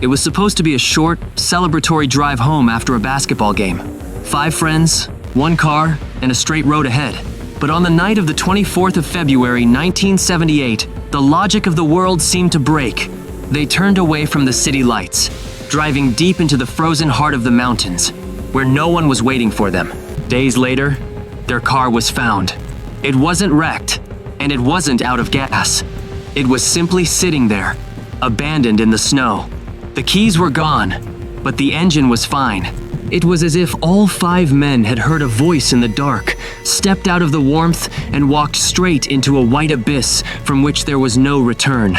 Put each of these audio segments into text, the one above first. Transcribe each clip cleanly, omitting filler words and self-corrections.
It was supposed to be a short, celebratory drive home after a basketball game. 5 friends, 1 car, and a straight road ahead. But on the night of the 24th of February, 1978, the logic of the world seemed to break. They turned away from the city lights, driving deep into the frozen heart of the mountains, where no one was waiting for them. Days later, their car was found. It wasn't wrecked, and it wasn't out of gas. It was simply sitting there, abandoned in the snow. The keys were gone, but the engine was fine. It was as if all 5 men had heard a voice in the dark, stepped out of the warmth, and walked straight into a white abyss from which there was no return.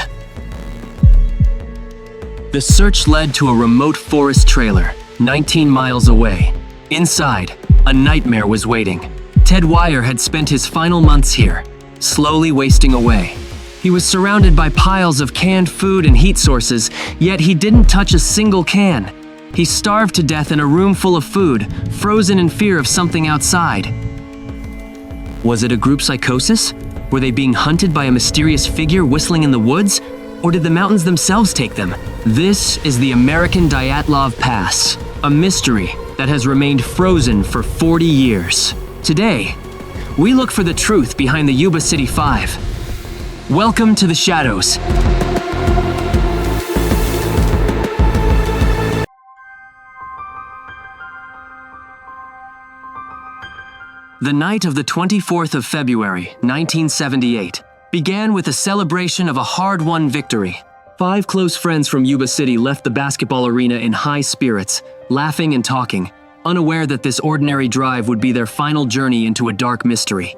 The search led to a remote forest trailer, 19 miles away. Inside, a nightmare was waiting. Ted Wire had spent his final months here, slowly wasting away. He was surrounded by piles of canned food and heat sources, yet he didn't touch a single can. He starved to death in a room full of food, frozen in fear of something outside. Was it a group psychosis? Were they being hunted by a mysterious figure whistling in the woods? Or did the mountains themselves take them? This is the American Dyatlov Pass, a mystery that has remained frozen for 40 years. Today, we look for the truth behind the Yuba City 5. Welcome to the shadows. The night of the 24th of February, 1978, began with a celebration of a hard-won victory. 5 close friends from Yuba City left the basketball arena in high spirits, laughing and talking, unaware that this ordinary drive would be their final journey into a dark mystery.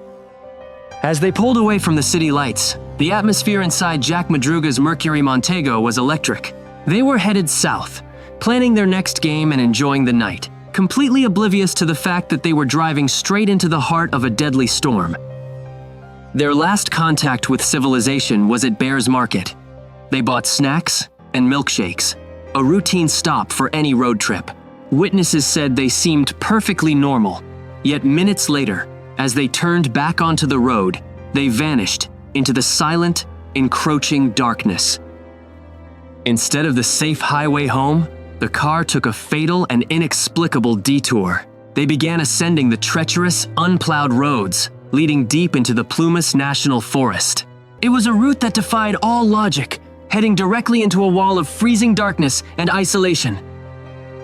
As they pulled away from the city lights, the atmosphere inside Jack Madruga's Mercury Montego was electric. They were headed south, planning their next game and enjoying the night, completely oblivious to the fact that they were driving straight into the heart of a deadly storm. Their last contact with civilization was at Bear's Market. They bought snacks and milkshakes, a routine stop for any road trip. Witnesses said they seemed perfectly normal, yet minutes later, as they turned back onto the road, they vanished into the silent, encroaching darkness. Instead of the safe highway home, the car took a fatal and inexplicable detour. They began ascending the treacherous, unplowed roads, leading deep into the Plumas National Forest. It was a route that defied all logic, heading directly into a wall of freezing darkness and isolation.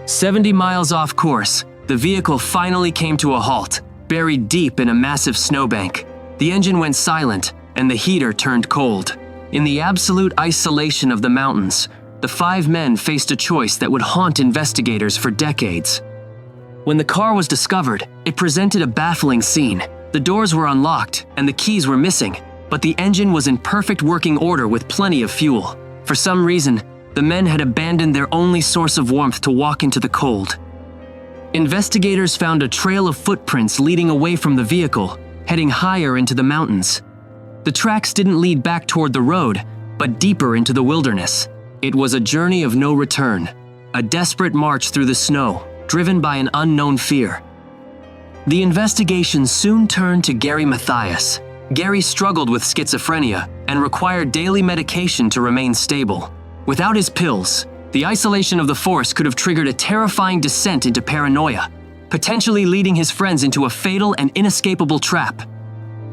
70 miles off course, the vehicle finally came to a halt, buried deep in a massive snowbank. The engine went silent, and the heater turned cold. In the absolute isolation of the mountains, the 5 men faced a choice that would haunt investigators for decades. When the car was discovered, it presented a baffling scene. The doors were unlocked, and the keys were missing, but the engine was in perfect working order with plenty of fuel. For some reason, the men had abandoned their only source of warmth to walk into the cold. Investigators found a trail of footprints leading away from the vehicle, heading higher into the mountains. The tracks didn't lead back toward the road, but deeper into the wilderness. It was a journey of no return, a desperate march through the snow, driven by an unknown fear. The investigation soon turned to Gary Mathias. Gary struggled with schizophrenia and required daily medication to remain stable. Without his pills, the isolation of the forest could have triggered a terrifying descent into paranoia, potentially leading his friends into a fatal and inescapable trap.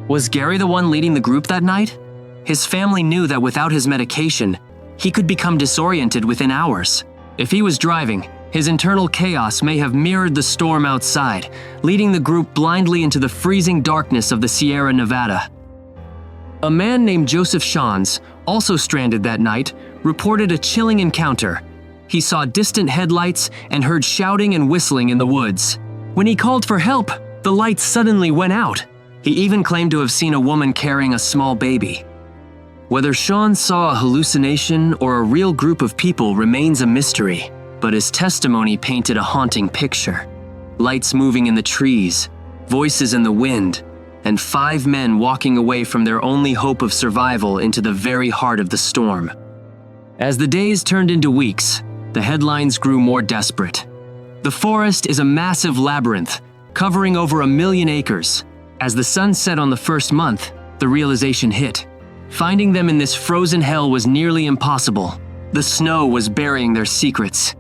Was Gary the one leading the group that night? His family knew that without his medication, he could become disoriented within hours. If he was driving, his internal chaos may have mirrored the storm outside, leading the group blindly into the freezing darkness of the Sierra Nevada. A man named Joseph Shans, also stranded that night, reported a chilling encounter. He saw distant headlights and heard shouting and whistling in the woods. When he called for help, the lights suddenly went out. He even claimed to have seen a woman carrying a small baby. Whether Sean saw a hallucination or a real group of people remains a mystery, but his testimony painted a haunting picture. Lights moving in the trees, voices in the wind, and 5 men walking away from their only hope of survival into the very heart of the storm. As the days turned into weeks, the headlines grew more desperate. The forest is a massive labyrinth, covering over 1 million acres. As the sun set on the first month, the realization hit. Finding them in this frozen hell was nearly impossible. The snow was burying their secrets.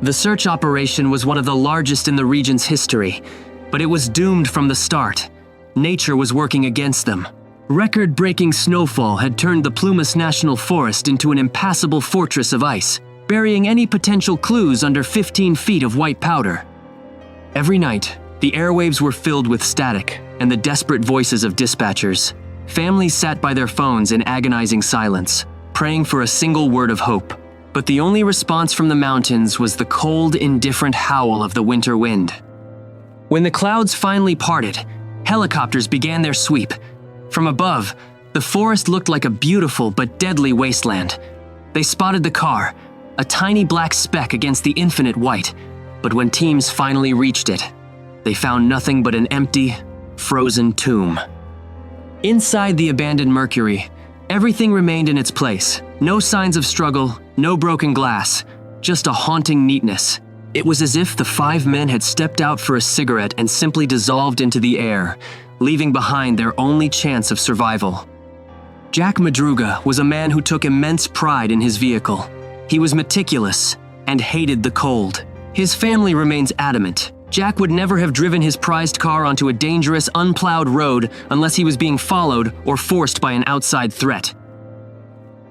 The search operation was one of the largest in the region's history, but it was doomed from the start. Nature was working against them. Record-breaking snowfall had turned the Plumas National Forest into an impassable fortress of ice, burying any potential clues under 15 feet of white powder. Every night, the airwaves were filled with static and the desperate voices of dispatchers. Families sat by their phones in agonizing silence, praying for a single word of hope. But the only response from the mountains was the cold, indifferent howl of the winter wind. When the clouds finally parted, helicopters began their sweep. From above, the forest looked like a beautiful but deadly wasteland. They spotted the car, a tiny black speck against the infinite white. But when teams finally reached it, they found nothing but an empty, frozen tomb. Inside the abandoned Mercury, everything remained in its place. No signs of struggle, no broken glass, just a haunting neatness. It was as if the 5 men had stepped out for a cigarette and simply dissolved into the air, leaving behind their only chance of survival. Jack Madruga was a man who took immense pride in his vehicle. He was meticulous and hated the cold. His family remains adamant. Jack would never have driven his prized car onto a dangerous, unplowed road unless he was being followed or forced by an outside threat.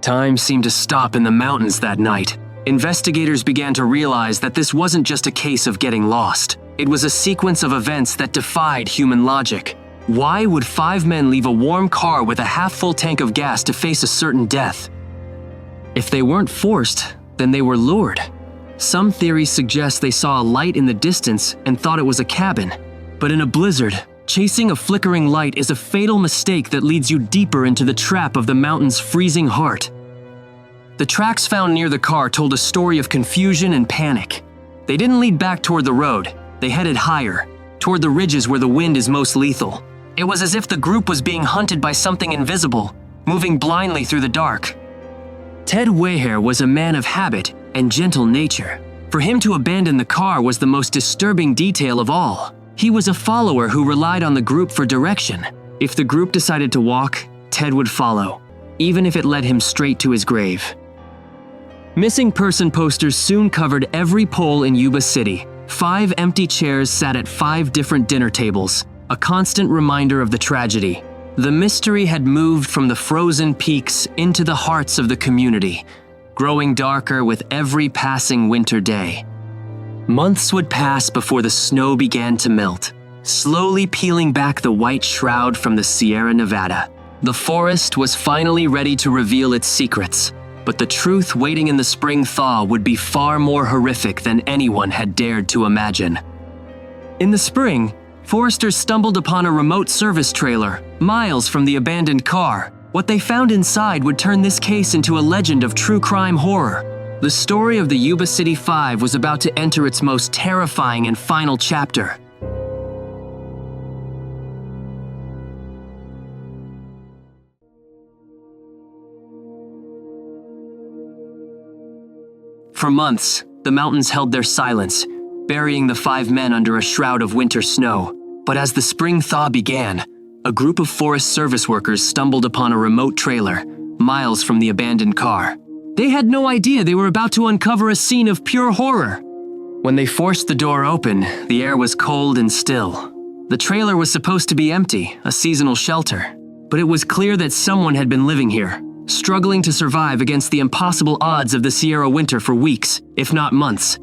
Time seemed to stop in the mountains that night. Investigators began to realize that this wasn't just a case of getting lost. It was a sequence of events that defied human logic. Why would 5 men leave a warm car with a half-full tank of gas to face a certain death? If they weren't forced, then they were lured. Some theories suggest they saw a light in the distance and thought it was a cabin. But in a blizzard, chasing a flickering light is a fatal mistake that leads you deeper into the trap of the mountain's freezing heart. The tracks found near the car told a story of confusion and panic. They didn't lead back toward the road. They headed higher, toward the ridges where the wind is most lethal. It was as if the group was being hunted by something invisible, moving blindly through the dark. Ted Weher was a man of habit and gentle nature. For him to abandon the car was the most disturbing detail of all. He was a follower who relied on the group for direction. If the group decided to walk, Ted would follow, even if it led him straight to his grave. Missing person posters soon covered every pole in Yuba City. 5 empty chairs sat at 5 different dinner tables, a constant reminder of the tragedy. The mystery had moved from the frozen peaks into the hearts of the community, growing darker with every passing winter day. Months would pass before the snow began to melt, slowly peeling back the white shroud from the Sierra Nevada. The forest was finally ready to reveal its secrets, but the truth waiting in the spring thaw would be far more horrific than anyone had dared to imagine. In the spring, foresters stumbled upon a remote service trailer, miles from the abandoned car. What they found inside would turn this case into a legend of true crime horror. The story of the Yuba City 5 was about to enter its most terrifying and final chapter. For months, the mountains held their silence, burying the 5 men under a shroud of winter snow. But as the spring thaw began, a group of Forest Service workers stumbled upon a remote trailer, miles from the abandoned car. They had no idea they were about to uncover a scene of pure horror. When they forced the door open, the air was cold and still. The trailer was supposed to be empty, a seasonal shelter. But it was clear that someone had been living here, struggling to survive against the impossible odds of the Sierra winter for weeks, if not months.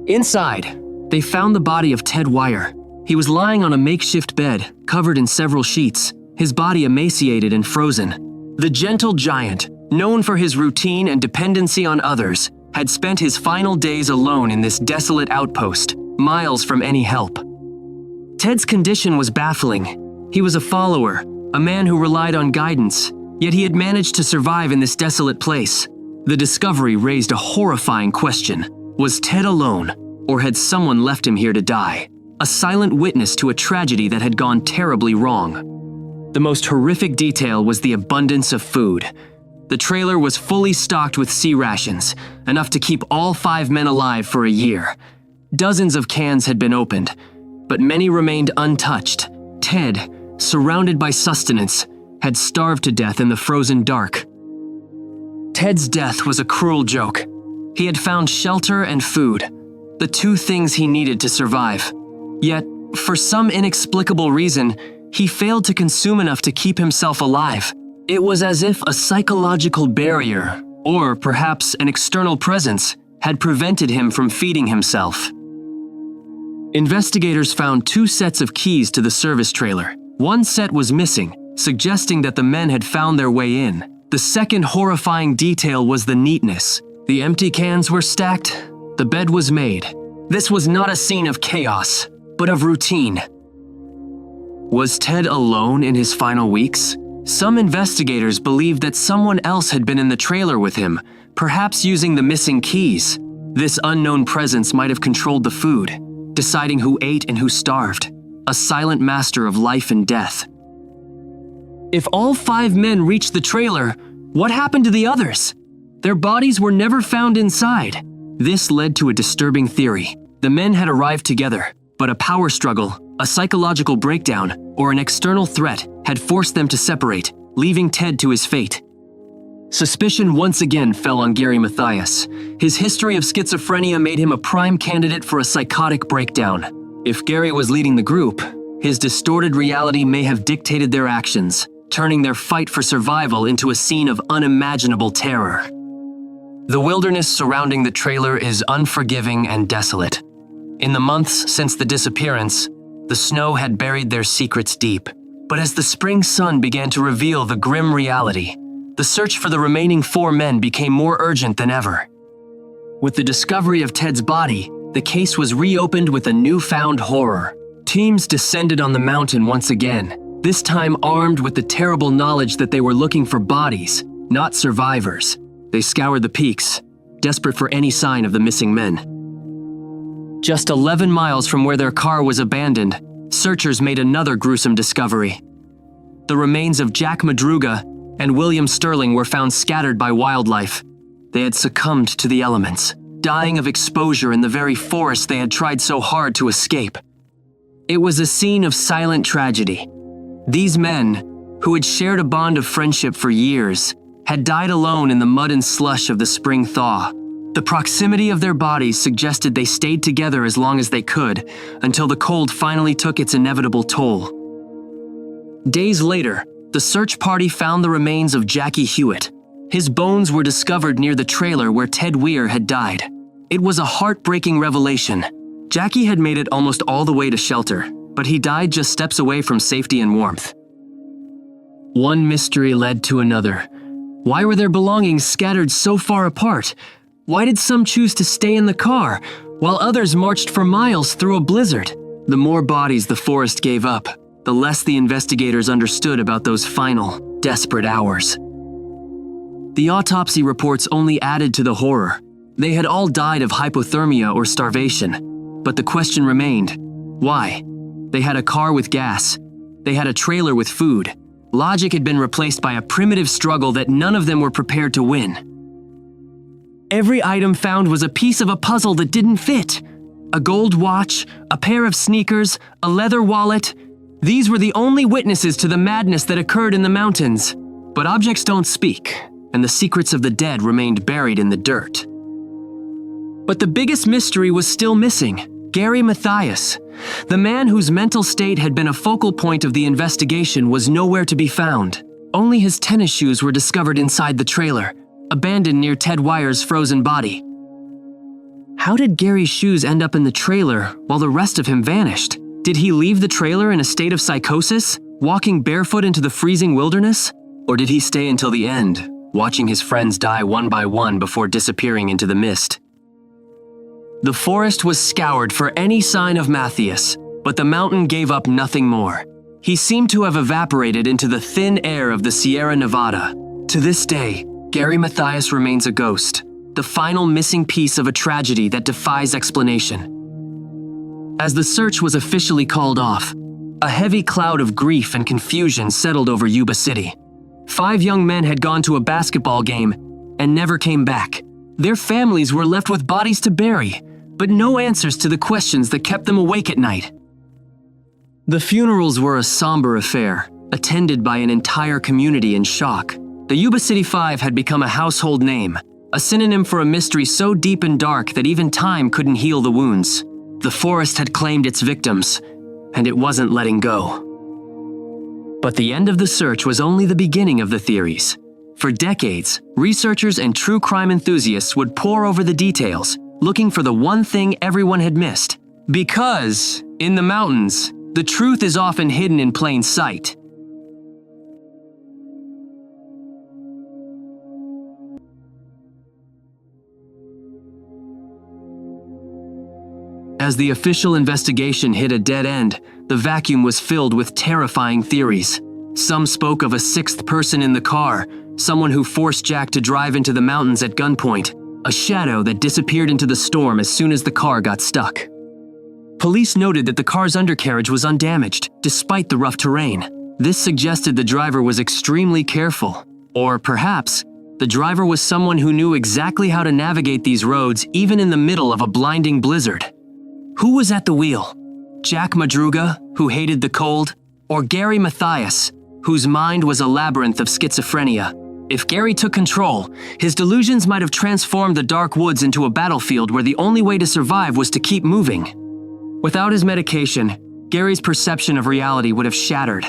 Inside, they found the body of Ted Weher. He was lying on a makeshift bed, covered in several sheets, his body emaciated and frozen. The gentle giant, known for his routine and dependency on others, had spent his final days alone in this desolate outpost, miles from any help. Ted's condition was baffling. He was a follower, a man who relied on guidance, yet he had managed to survive in this desolate place. The discovery raised a horrifying question. Was Ted alone, or had someone left him here to die? A silent witness to a tragedy that had gone terribly wrong. The most horrific detail was the abundance of food. The trailer was fully stocked with sea rations, enough to keep all 5 men alive for a year. Dozens of cans had been opened, but many remained untouched. Ted, surrounded by sustenance, had starved to death in the frozen dark. Ted's death was a cruel joke. He had found shelter and food, the two things he needed to survive. Yet, for some inexplicable reason, he failed to consume enough to keep himself alive. It was as if a psychological barrier, or perhaps an external presence, had prevented him from feeding himself. Investigators found 2 sets of keys to the service trailer. One set was missing, suggesting that the men had found their way in. The second horrifying detail was the neatness. The empty cans were stacked, the bed was made. This was not a scene of chaos, but of routine. Was Ted alone in his final weeks? Some investigators believed that someone else had been in the trailer with him, perhaps using the missing keys. This unknown presence might have controlled the food, deciding who ate and who starved, a silent master of life and death. If all 5 men reached the trailer, what happened to the others? Their bodies were never found inside. This led to a disturbing theory. The men had arrived together, but a power struggle, a psychological breakdown, or an external threat had forced them to separate, leaving Ted to his fate. Suspicion once again fell on Gary Mathias. His history of schizophrenia made him a prime candidate for a psychotic breakdown. If Gary was leading the group, his distorted reality may have dictated their actions, turning their fight for survival into a scene of unimaginable terror. The wilderness surrounding the trailer is unforgiving and desolate. In the months since the disappearance, the snow had buried their secrets deep. But as the spring sun began to reveal the grim reality, the search for the remaining 4 men became more urgent than ever. With the discovery of Ted's body, the case was reopened with a newfound horror. Teams descended on the mountain once again, this time armed with the terrible knowledge that they were looking for bodies, not survivors. They scoured the peaks, desperate for any sign of the missing men. Just 11 miles from where their car was abandoned, searchers made another gruesome discovery. The remains of Jack Madruga and William Sterling were found scattered by wildlife. They had succumbed to the elements, dying of exposure in the very forest they had tried so hard to escape. It was a scene of silent tragedy. These men, who had shared a bond of friendship for years, had died alone in the mud and slush of the spring thaw. The proximity of their bodies suggested they stayed together as long as they could, until the cold finally took its inevitable toll. Days later, the search party found the remains of Jackie Hewitt. His bones were discovered near the trailer where Ted Weir had died. It was a heartbreaking revelation. Jackie had made it almost all the way to shelter, but he died just steps away from safety and warmth. One mystery led to another. Why were their belongings scattered so far apart? Why did some choose to stay in the car, while others marched for miles through a blizzard? The more bodies the forest gave up, the less the investigators understood about those final, desperate hours. The autopsy reports only added to the horror. They had all died of hypothermia or starvation. But the question remained, why? They had a car with gas. They had a trailer with food. Logic had been replaced by a primitive struggle that none of them were prepared to win. Every item found was a piece of a puzzle that didn't fit. A gold watch, a pair of sneakers, a leather wallet. These were the only witnesses to the madness that occurred in the mountains. But objects don't speak, and the secrets of the dead remained buried in the dirt. But the biggest mystery was still missing: Gary Mathias. The man whose mental state had been a focal point of the investigation was nowhere to be found. Only his tennis shoes were discovered inside the trailer, abandoned near Ted Weir's frozen body. How did Gary's shoes end up in the trailer while the rest of him vanished? Did he leave the trailer in a state of psychosis, walking barefoot into the freezing wilderness? Or did he stay until the end, watching his friends die one by one before disappearing into the mist? The forest was scoured for any sign of Mathias, but the mountain gave up nothing more. He seemed to have evaporated into the thin air of the Sierra Nevada. To this day, Gary Mathias remains a ghost, the final missing piece of a tragedy that defies explanation. As the search was officially called off, a heavy cloud of grief and confusion settled over Yuba City. 5 young men had gone to a basketball game and never came back. Their families were left with bodies to bury, but no answers to the questions that kept them awake at night. The funerals were a somber affair, attended by an entire community in shock. The Yuba City Five had become a household name, a synonym for a mystery so deep and dark that even time couldn't heal the wounds. The forest had claimed its victims, and it wasn't letting go. But the end of the search was only the beginning of the theories. For decades, researchers and true crime enthusiasts would pore over the details, looking for the one thing everyone had missed. Because, in the mountains, the truth is often hidden in plain sight. As the official investigation hit a dead end, the vacuum was filled with terrifying theories. Some spoke of a sixth person in the car, someone who forced Jack to drive into the mountains at gunpoint, a shadow that disappeared into the storm as soon as the car got stuck. Police noted that the car's undercarriage was undamaged, despite the rough terrain. This suggested the driver was extremely careful. Or perhaps, the driver was someone who knew exactly how to navigate these roads even in the middle of a blinding blizzard. Who was at the wheel? Jack Madruga, who hated the cold? Or Gary Mathias, whose mind was a labyrinth of schizophrenia? If Gary took control, his delusions might have transformed the dark woods into a battlefield where the only way to survive was to keep moving. Without his medication, Gary's perception of reality would have shattered.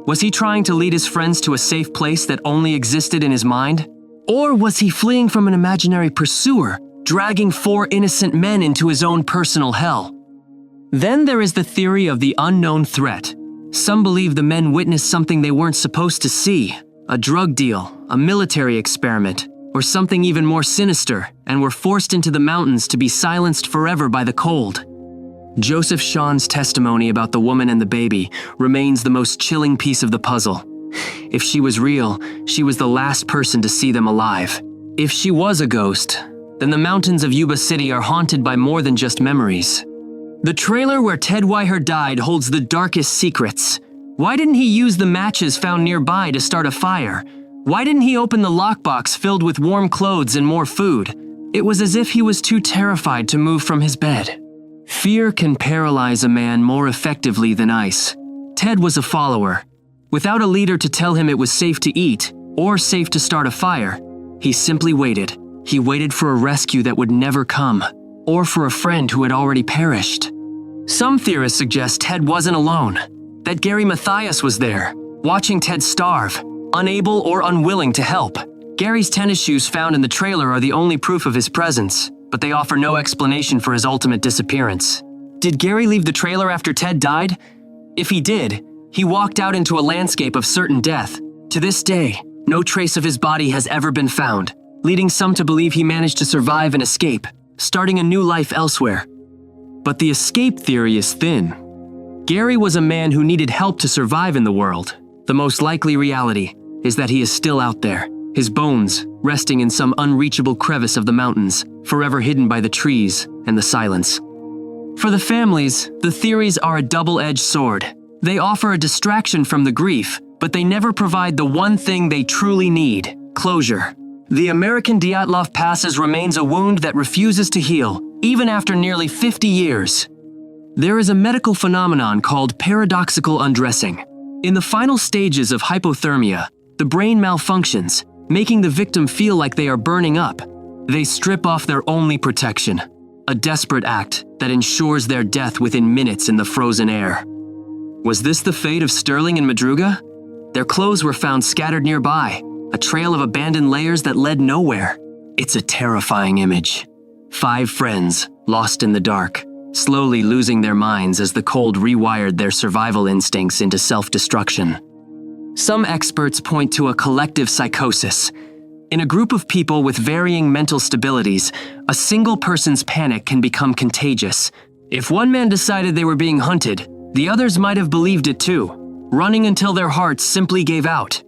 Was he trying to lead his friends to a safe place that only existed in his mind? Or was he fleeing from an imaginary pursuer, dragging 4 innocent men into his own personal hell? Then there is the theory of the unknown threat. Some believe the men witnessed something they weren't supposed to see, a drug deal, a military experiment, or something even more sinister, and were forced into the mountains to be silenced forever by the cold. Joseph Sean's testimony about the woman and the baby remains the most chilling piece of the puzzle. If she was real, she was the last person to see them alive. If she was a ghost, then the mountains of Yuba City are haunted by more than just memories. The trailer where Ted Weiher died holds the darkest secrets. Why didn't he use the matches found nearby to start a fire? Why didn't he open the lockbox filled with warm clothes and more food? It was as if he was too terrified to move from his bed. Fear can paralyze a man more effectively than ice. Ted was a follower. Without a leader to tell him it was safe to eat or safe to start a fire, he simply waited. He waited for a rescue that would never come, or for a friend who had already perished. Some theorists suggest Ted wasn't alone, that Gary Mathias was there, watching Ted starve, unable or unwilling to help. Gary's tennis shoes found in the trailer are the only proof of his presence, but they offer no explanation for his ultimate disappearance. Did Gary leave the trailer after Ted died? If he did, he walked out into a landscape of certain death. To this day, no trace of his body has ever been found, leading some to believe he managed to survive and escape, starting a new life elsewhere. But the escape theory is thin. Gary was a man who needed help to survive in the world. The most likely reality is that he is still out there, his bones resting in some unreachable crevice of the mountains, forever hidden by the trees and the silence. For the families, the theories are a double-edged sword. They offer a distraction from the grief, but they never provide the one thing they truly need: closure. The American Dyatlov Pass remains a wound that refuses to heal, even after nearly 50 years. There is a medical phenomenon called paradoxical undressing. In the final stages of hypothermia, the brain malfunctions, making the victim feel like they are burning up. They strip off their only protection, a desperate act that ensures their death within minutes in the frozen air. Was this the fate of Sterling and Madruga? Their clothes were found scattered nearby, a trail of abandoned layers that led nowhere. It's a terrifying image. 5 friends, lost in the dark, slowly losing their minds as the cold rewired their survival instincts into self-destruction. Some experts point to a collective psychosis. In a group of people with varying mental stabilities, a single person's panic can become contagious. If one man decided they were being hunted, the others might have believed it too, running until their hearts simply gave out.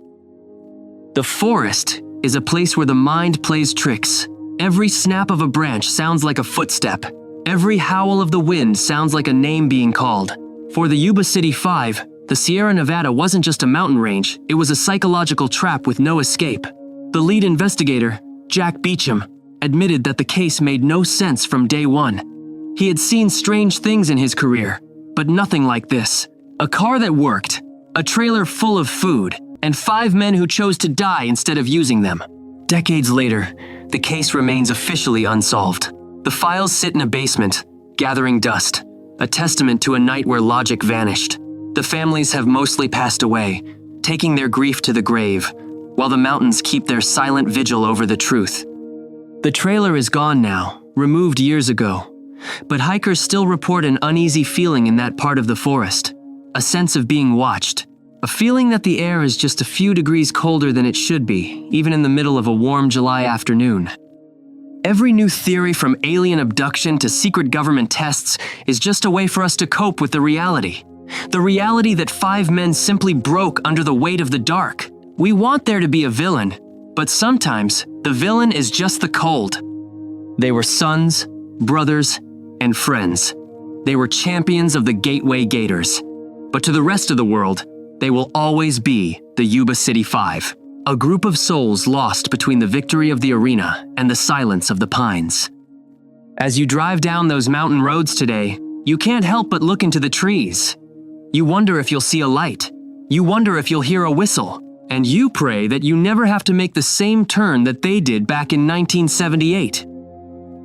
The forest is a place where the mind plays tricks. Every snap of a branch sounds like a footstep. Every howl of the wind sounds like a name being called. For the Yuba City Five, the Sierra Nevada wasn't just a mountain range, it was a psychological trap with no escape. The lead investigator, Jack Beecham, admitted that the case made no sense from day one. He had seen strange things in his career, but nothing like this. A car that worked, a trailer full of food, and 5 men who chose to die instead of using them. Decades later, the case remains officially unsolved. The files sit in a basement, gathering dust, a testament to a night where logic vanished. The families have mostly passed away, taking their grief to the grave, while the mountains keep their silent vigil over the truth. The trailer is gone now, removed years ago, but hikers still report an uneasy feeling in that part of the forest, a sense of being watched, a feeling that the air is just a few degrees colder than it should be, even in the middle of a warm July afternoon. Every new theory from alien abduction to secret government tests is just a way for us to cope with the reality. The reality that 5 men simply broke under the weight of the dark. We want there to be a villain, but sometimes the villain is just the cold. They were sons, brothers, and friends. They were champions of the Gateway Gators. But to the rest of the world, they will always be the Yuba City 5, a group of souls lost between the victory of the arena and the silence of the pines. As you drive down those mountain roads today, you can't help but look into the trees. You wonder if you'll see a light. You wonder if you'll hear a whistle. And you pray that you never have to make the same turn that they did back in 1978.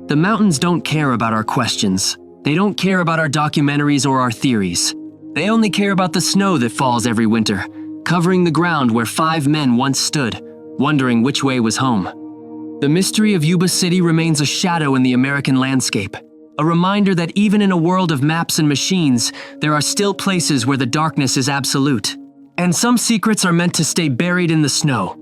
The mountains don't care about our questions. They don't care about our documentaries or our theories. They only care about the snow that falls every winter, covering the ground where 5 men once stood, wondering which way was home. The mystery of Yuba City remains a shadow in the American landscape, a reminder that even in a world of maps and machines, there are still places where the darkness is absolute. And some secrets are meant to stay buried in the snow.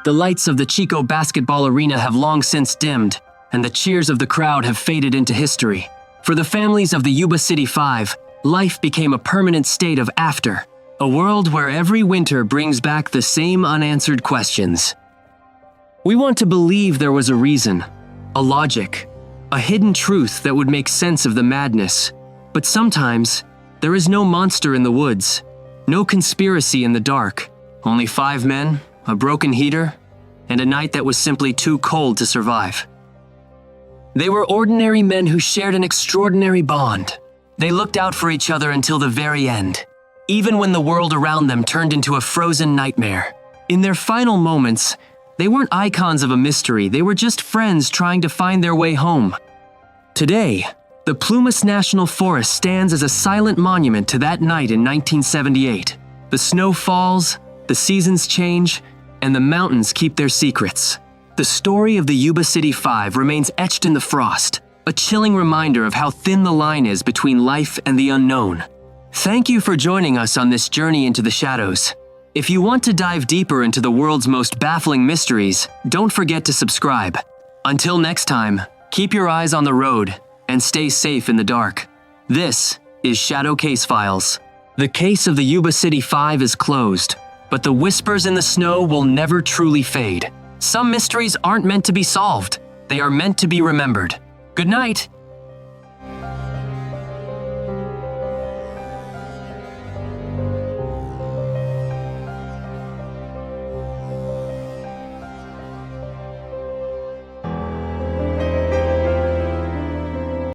The lights of the Chico basketball arena have long since dimmed, and the cheers of the crowd have faded into history. For the families of the Yuba City 5, life became a permanent state of after, a world where every winter brings back the same unanswered questions. We want to believe there was a reason, a logic, a hidden truth that would make sense of the madness. But sometimes, there is no monster in the woods, no conspiracy in the dark, only 5 men, a broken heater, and a night that was simply too cold to survive. They were ordinary men who shared an extraordinary bond. They looked out for each other until the very end, even when the world around them turned into a frozen nightmare. In their final moments, they weren't icons of a mystery, they were just friends trying to find their way home. Today, the Plumas National Forest stands as a silent monument to that night in 1978. The snow falls, the seasons change, and the mountains keep their secrets. The story of the Yuba City 5 remains etched in the frost, a chilling reminder of how thin the line is between life and the unknown. Thank you for joining us on this journey into the shadows. If you want to dive deeper into the world's most baffling mysteries, don't forget to subscribe. Until next time, keep your eyes on the road and stay safe in the dark. This is Shadow Case Files. The case of the Yuba City 5 is closed, but the whispers in the snow will never truly fade. Some mysteries aren't meant to be solved. They are meant to be remembered. Good night.